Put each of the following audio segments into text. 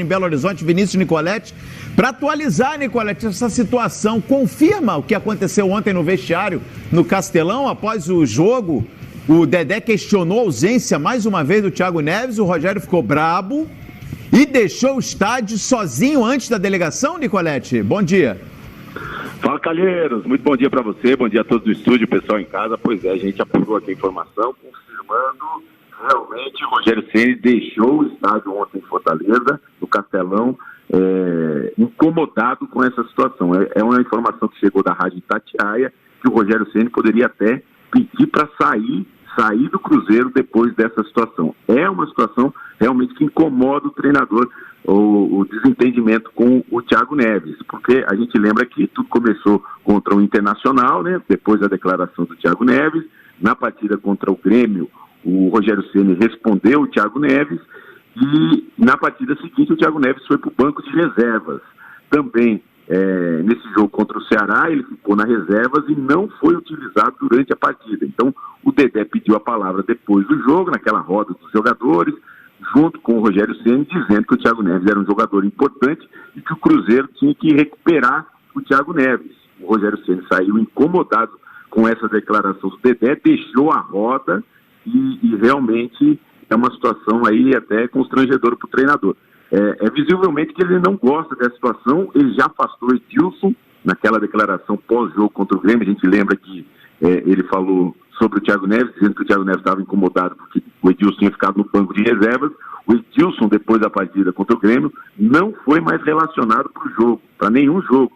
em Belo Horizonte, Vinícius Nicoletti, para atualizar, Nicoletti, essa situação. Confirma o que aconteceu ontem no vestiário, no Castelão, após o jogo. O Dedé questionou a ausência mais uma vez do Thiago Neves, o Rogério ficou brabo e deixou o estádio sozinho antes da delegação, Nicoletti. Bom dia. Fala, Calheiros, muito bom dia para você, bom dia a todos do estúdio, pessoal em casa. Pois é, a gente apurou aqui a informação, confirmando realmente o Rogério Ceni deixou o estádio ontem em Fortaleza, no Castelão, incomodado com essa situação. É uma informação que chegou da Rádio Itatiaia, que o Rogério Ceni poderia até pedir para sair do Cruzeiro depois dessa situação. É uma situação realmente que incomoda o treinador, o desentendimento com o Thiago Neves, porque a gente lembra que tudo começou contra o Internacional, né? Depois da declaração do Thiago Neves, na partida contra o Grêmio, o Rogério Ceni respondeu o Thiago Neves e na partida seguinte o Thiago Neves foi para o banco de reservas. Também nesse jogo contra o Ceará ele ficou nas reservas e não foi utilizado durante a partida. Então o Dedé pediu a palavra depois do jogo, naquela roda dos jogadores, junto com o Rogério Ceni, dizendo que o Thiago Neves era um jogador importante e que o Cruzeiro tinha que recuperar o Thiago Neves. O Rogério Ceni saiu incomodado com essa declaração do Dedé, deixou a roda e realmente é uma situação aí até constrangedora para o treinador. É visivelmente que ele não gosta dessa situação, ele já afastou o Edilson naquela declaração pós-jogo contra o Grêmio. A gente lembra que ele falou sobre o Thiago Neves, dizendo que o Thiago Neves estava incomodado porque o Edilson tinha ficado no banco de reservas. O Edilson, depois da partida contra o Grêmio, não foi mais relacionado para o jogo, para nenhum jogo.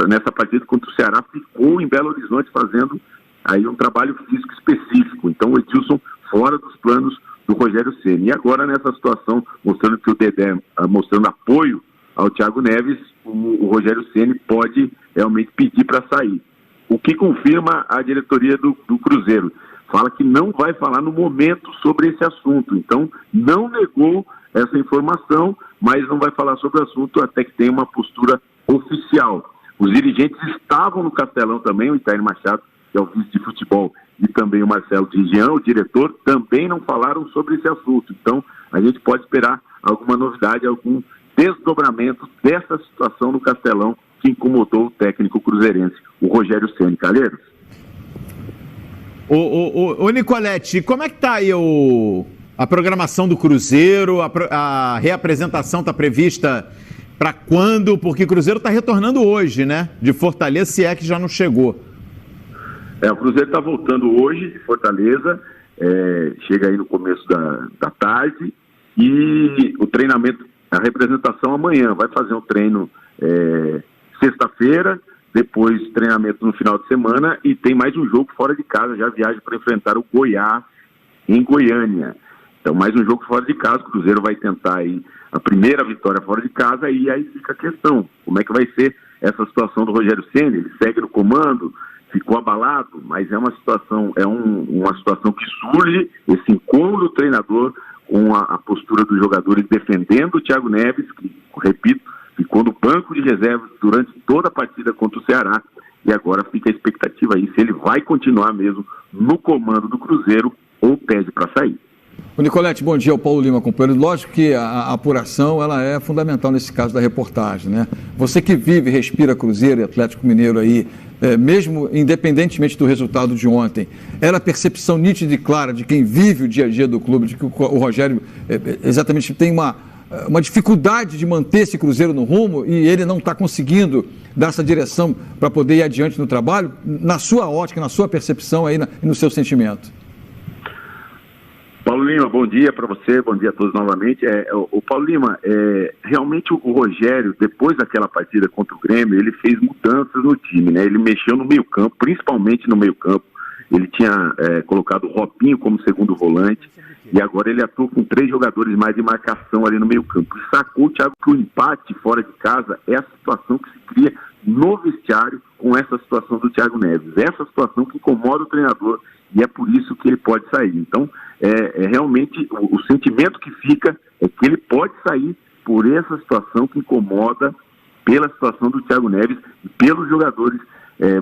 Nessa partida contra o Ceará ficou em Belo Horizonte fazendo aí um trabalho físico específico. Então o Edilson fora dos planos do Rogério Ceni. E agora nessa situação, mostrando que o Dedé, mostrando apoio ao Thiago Neves, o Rogério Ceni pode realmente pedir para sair. O que confirma a diretoria do Cruzeiro. Fala que não vai falar no momento sobre esse assunto. Então não negou essa informação, mas não vai falar sobre o assunto até que tenha uma postura oficial. Os dirigentes estavam no Castelão também, o Itair Machado, que é o vice de futebol, e também o Marcelo Digian, o diretor, também não falaram sobre esse assunto. Então, a gente pode esperar alguma novidade, algum desdobramento dessa situação no Castelão que incomodou o técnico cruzeirense, o Rogério Ceni. Calheiros? Ô Nicoletti, como é que tá aí a programação do Cruzeiro? A reapresentação está prevista para quando? Porque o Cruzeiro está retornando hoje, né? De Fortaleza, se é que já não chegou. O Cruzeiro está voltando hoje de Fortaleza, chega aí no começo da tarde, e o treinamento, a representação amanhã, vai fazer um treino sexta-feira, depois treinamento no final de semana, e tem mais um jogo fora de casa, já viaja para enfrentar o Goiás em Goiânia. Então mais um jogo fora de casa, o Cruzeiro vai tentar aí a primeira vitória fora de casa, e aí fica a questão, como é que vai ser essa situação do Rogério Ceni? Ele segue no comando, ficou abalado, mas é uma situação, uma situação que surge, esse incômodo do treinador com a postura dos jogadores defendendo o Thiago Neves, que, repito, ficou no banco de reservas durante toda a partida contra o Ceará, e agora fica a expectativa aí se ele vai continuar mesmo no comando do Cruzeiro ou pede para sair. O Nicoletti, bom dia, o Paulo Lima acompanhando. Lógico que a apuração ela é fundamental nesse caso da reportagem, né? Você que vive, respira Cruzeiro e Atlético Mineiro aí, mesmo independentemente do resultado de ontem, era a percepção nítida e clara de quem vive o dia a dia do clube, de que o Rogério exatamente tem uma dificuldade de manter esse Cruzeiro no rumo e ele não está conseguindo dar essa direção para poder ir adiante no trabalho, na sua ótica, na sua percepção aí, no seu sentimento. Paulo Lima, bom dia para você, bom dia a todos novamente. O Paulo Lima, realmente o Rogério, depois daquela partida contra o Grêmio, ele fez mudanças no time, né? Ele mexeu no meio-campo, principalmente no meio-campo. Ele tinha colocado o Robinho como segundo volante e agora ele atua com 3 jogadores mais de marcação ali no meio-campo. E sacou o Thiago que o empate fora de casa é a situação que se cria no vestiário com essa situação do Thiago Neves. Essa situação que incomoda o treinador e é por isso que ele pode sair. Então, realmente, o sentimento que fica é que ele pode sair por essa situação que incomoda, pela situação do Thiago Neves e pelos jogadores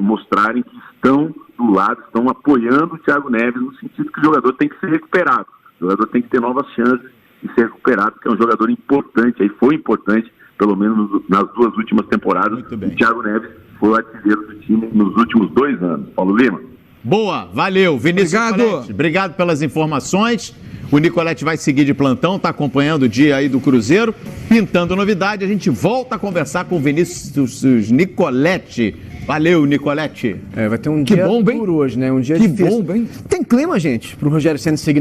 mostrarem que estão do lado, estão apoiando o Thiago Neves no sentido que o jogador tem que ser recuperado, o jogador tem que ter novas chances e ser recuperado, porque é um jogador importante, aí foi importante, pelo menos nas 2 últimas temporadas. O Thiago Neves foi o artilheiro do time nos últimos 2 anos. Paulo Lima. Boa, valeu. Vinícius Nicoletti, obrigado pelas informações. O Nicoletti vai seguir de plantão, está acompanhando o dia aí do Cruzeiro, pintando novidade. A gente volta a conversar com o Vinícius Nicoletti. Valeu, Nicoletti. Vai ter um dia duro hoje, né? Um dia difícil. Que bom, hein? Tem clima, gente, pro Rogério Ceni seguir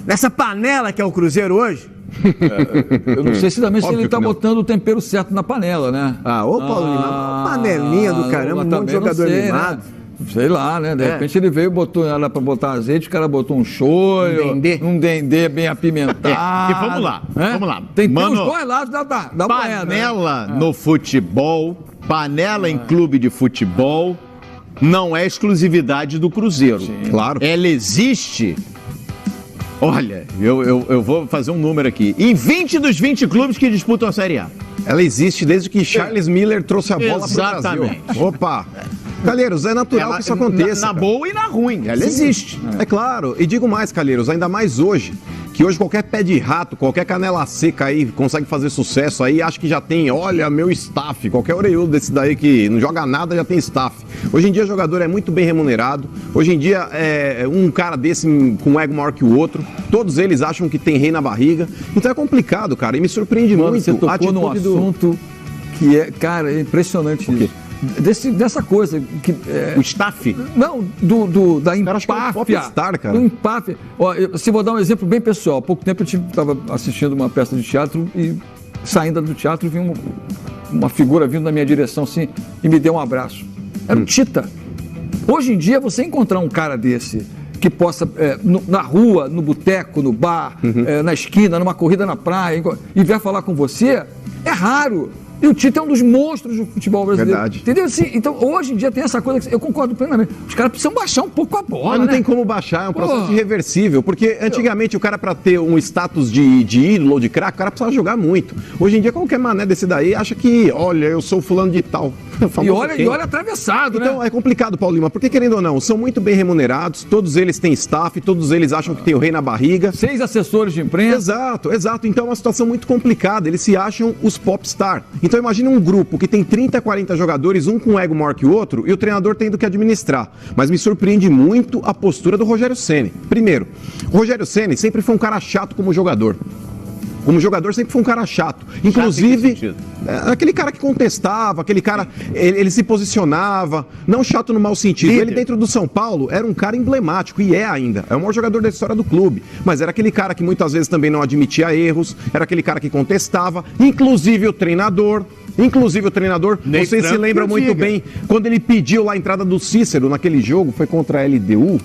nessa panela que é o Cruzeiro hoje? Eu não sei se também ele está botando o tempero certo na panela, né? Ô Paulo Lima, panelinha do caramba, um monte de jogador animado. Né? Sei lá, né? De repente ele veio, botou ela para botar azeite, o cara botou um shoyu, um dendê bem apimentado. E vamos lá. Tem os 2 lados da moeda. Panela no futebol, panela em clube de futebol, não é exclusividade do Cruzeiro. Sim. Claro. Ela existe. Olha, eu vou fazer um número aqui. Em 20 dos 20 clubes que disputam a Série A. Ela existe desde que Charles Miller trouxe a bola para o Brasil. Opa! Calheiros, é natural que isso aconteça. Na boa e na ruim, ela existe. É claro. E digo mais, Calheiros, ainda mais hoje, que hoje qualquer pé de rato, qualquer canela seca aí consegue fazer sucesso aí, acho que já tem, olha, meu staff, qualquer orelhudo desse daí que não joga nada já tem staff. Hoje em dia o jogador é muito bem remunerado, hoje em dia um cara desse com um ego maior que o outro, todos eles acham que tem rei na barriga, então é complicado, cara, e me surpreende muito. Você tocou num assunto que é, cara, é impressionante isso. Dessa coisa que o staff? Não, da empáfia. Cara. Do empáfia. Se vou dar um exemplo bem pessoal. Há pouco tempo eu estava assistindo uma peça de teatro e saindo do teatro vi uma figura vindo na minha direção assim e me deu um abraço. Era o Tita. Hoje em dia você encontrar um cara desse que possa, na rua, no boteco, no bar, na esquina, numa corrida na praia, e vier falar com você, é raro. E o Tita é um dos monstros do futebol brasileiro. Verdade. Entendeu? Então, hoje em dia tem essa coisa que eu concordo plenamente. Os caras precisam baixar um pouco a bola. Mas não tem como baixar, é um processo irreversível. Porque antigamente o cara, para ter um status de ídolo ou de craque, o cara precisava jogar muito. Hoje em dia, qualquer mané desse daí acha que, olha, eu sou fulano de tal. E olha atravessado, né? Então é complicado, Paulo Lima, porque querendo ou não, são muito bem remunerados, todos eles têm staff, todos eles acham que tem o rei na barriga. 6 assessores de imprensa. Exato. Então é uma situação muito complicada, eles se acham os popstar. Então imagina um grupo que tem 30, 40 jogadores, um com um ego maior que o outro, e o treinador tendo que administrar. Mas me surpreende muito a postura do Rogério Ceni. Primeiro, o Rogério Ceni sempre foi um cara chato como jogador. Como jogador sempre foi um cara chato. Inclusive, aquele cara que contestava, aquele cara, ele se posicionava, não chato no mau sentido. Líder. Ele dentro do São Paulo era um cara emblemático, e é ainda. É o maior jogador da história do clube. Mas era aquele cara que muitas vezes também não admitia erros, era aquele cara que contestava, inclusive o treinador, vocês se lembram muito bem, quando ele pediu lá a entrada do Cícero naquele jogo, foi contra a LDU.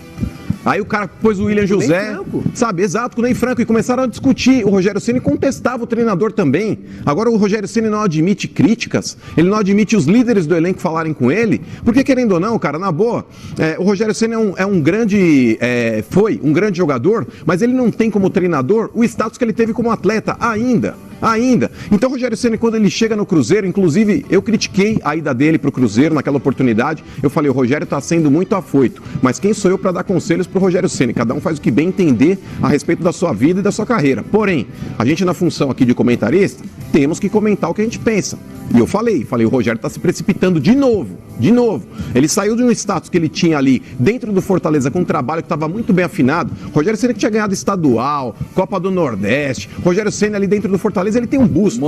Aí o cara pôs o William José, sabe, exato, com o Ney Franco, e começaram a discutir. O Rogério Ceni contestava o treinador também. Agora o Rogério Ceni não admite críticas, ele não admite os líderes do elenco falarem com ele, porque querendo ou não, cara, na boa, o Rogério Ceni foi um grande jogador, mas ele não tem como treinador o status que ele teve como atleta ainda. Então o Rogério Ceni, quando ele chega no Cruzeiro, inclusive eu critiquei a ida dele pro Cruzeiro naquela oportunidade, eu falei, o Rogério tá sendo muito afoito, mas quem sou eu para dar conselhos pro Rogério Ceni? Cada um faz o que bem entender a respeito da sua vida e da sua carreira. Porém, a gente na função aqui de comentarista, temos que comentar o que a gente pensa. E eu falei, o Rogério tá se precipitando de novo. Ele saiu de um status que ele tinha ali dentro do Fortaleza com um trabalho que estava muito bem afinado. Rogério Ceni que tinha ganhado estadual, Copa do Nordeste. Rogério Ceni ali dentro do Fortaleza, ele tem um busto.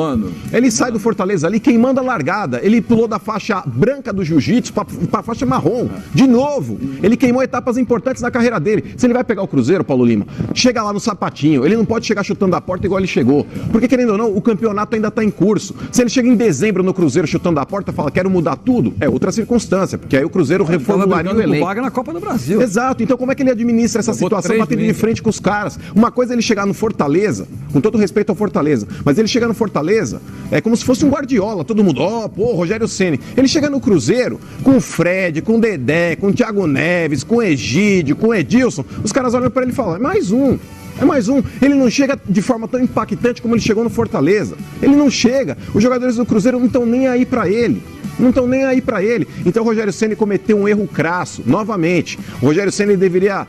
Ele sai do Fortaleza ali queimando a largada. Ele pulou da faixa branca do jiu-jitsu para a faixa marrom. De novo. Ele queimou etapas importantes da carreira dele. Se ele vai pegar o Cruzeiro, Paulo Lima, chega lá no sapatinho. Ele não pode chegar chutando a porta igual ele chegou. Porque, querendo ou não, o campeonato ainda está em curso. Se ele chega em dezembro no Cruzeiro chutando a porta e fala, quero mudar tudo, é outra circunstância. Porque aí o Cruzeiro reformularia o elenco. Vaga na Copa do Brasil. Exato. Então como é que ele administra essa situação batendo de frente com os caras? Uma coisa é ele chegar no Fortaleza, com todo respeito ao Fortaleza, mas ele chega no Fortaleza, é como se fosse um Guardiola, todo mundo, Rogério Ceni. Ele chega no Cruzeiro com o Fred, com o Dedé, com o Thiago Neves, com o Egídio, com o Edilson, os caras olham para ele e falam, é mais um. Ele não chega de forma tão impactante como ele chegou no Fortaleza. Ele não chega. Os jogadores do Cruzeiro não estão nem aí para ele. não estão nem aí para ele. Então o Rogério Ceni cometeu um erro crasso, novamente. O Rogério Ceni deveria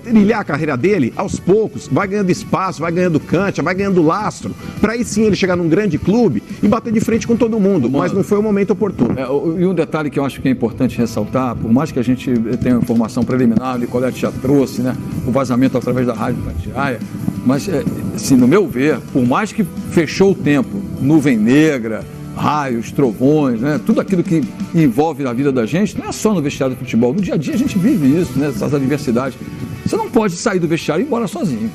trilhar a carreira dele aos poucos, vai ganhando espaço, vai ganhando cancha, vai ganhando lastro, para aí sim ele chegar num grande clube e bater de frente com todo mundo, mas não foi o momento oportuno. E um detalhe que eu acho que é importante ressaltar, por mais que a gente tenha informação preliminar, o Nicolete já trouxe, né, o vazamento através da Rádio Itatiaia, mas, assim, no meu ver, por mais que fechou o tempo, nuvem negra, raios, trovões, né, tudo aquilo que envolve a vida da gente, não é só no vestiário do futebol, no dia a dia a gente vive isso, né, essas adversidades. Você não pode sair do vestiário e ir embora sozinho.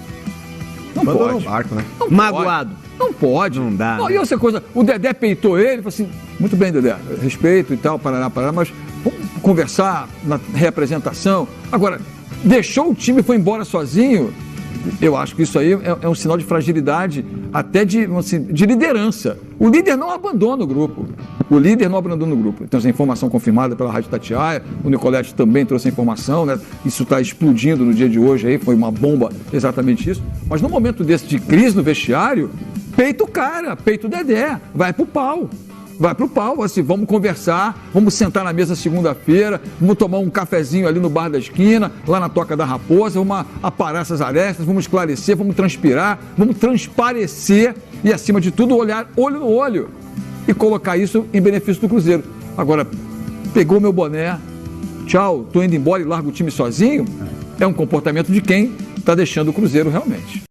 Não pode. No barco, né? Não magoado. Não pode. Não dá. Não, e outra coisa, o Dedé peitou ele, falou assim, muito bem, Dedé, respeito e tal, parará, mas vamos conversar na reapresentação. Agora, deixou o time e foi embora sozinho, eu acho que isso aí é um sinal de fragilidade, até de liderança. O líder não abandona o grupo. Então, essa informação confirmada pela Rádio Itatiaia, o Nicolete também trouxe a informação, né? Isso está explodindo no dia de hoje aí, foi uma bomba, exatamente isso. Mas no momento desse de crise no vestiário, peita o cara, peita o Dedé, vai pro pau. Vai pro pau, assim, vamos conversar, vamos sentar na mesa segunda-feira, vamos tomar um cafezinho ali no bar da esquina, lá na Toca da Raposa, vamos aparar essas arestas, vamos esclarecer, vamos transpirar, vamos transparecer e, acima de tudo, olhar olho no olho e colocar isso em benefício do Cruzeiro. Agora, pegou meu boné, tchau, tô indo embora e largo o time sozinho, é um comportamento de quem está deixando o Cruzeiro realmente.